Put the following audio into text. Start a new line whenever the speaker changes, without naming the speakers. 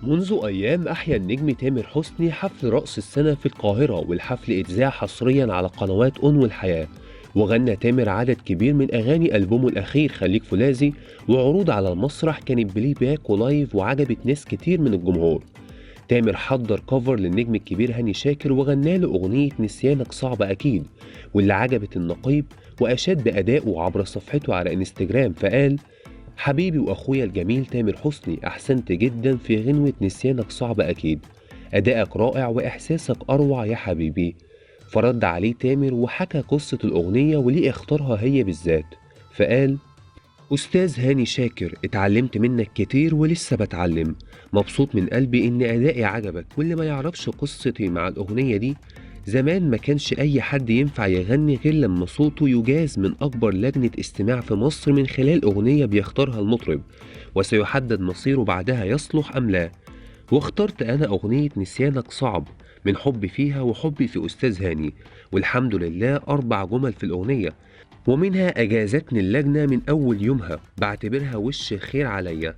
منذ أيام أحيا النجم تامر حسني حفل رأس السنة في القاهرة، والحفل اتذاع حصريا على قنوات أون والحياة. وغنى تامر عدد كبير من أغاني ألبومه الأخير خليك فولاذي، وعروض على المسرح كانت بلاي باك ولايف وعجبت ناس كتير من الجمهور. تامر حضر كفر للنجم الكبير هاني شاكر وغنى له أغنية نسيانك صعب أكيد، واللي عجبت النقيب، وأشاد بأدائه عبر صفحته على انستجرام فقال: حبيبي وأخويا الجميل تامر حسني، أحسنت جدا في غنوة نسيانك صعب أكيد، أدائك رائع وإحساسك أروع يا حبيبي. فرد عليه تامر وحكى قصة الأغنية وليه اختارها هي بالذات، فقال: أستاذ هاني شاكر، اتعلمت منك كتير ولسه بتعلم، مبسوط من قلبي إن أدائي عجبك. واللي ما يعرفش قصتي مع الأغنية دي، زمان ما كانش أي حد ينفع يغني غير لما صوته يجاز من أكبر لجنة استماع في مصر من خلال أغنية بيختارها المطرب، وسيحدد مصيره بعدها يصلح أم لا. واخترت أنا أغنية نسيانك صعب من حبي فيها وحبي في أستاذ هاني، والحمد لله 4 جمل في الأغنية، ومنها أجازتني اللجنة من أول يومها، بعتبرها وش خير عليا.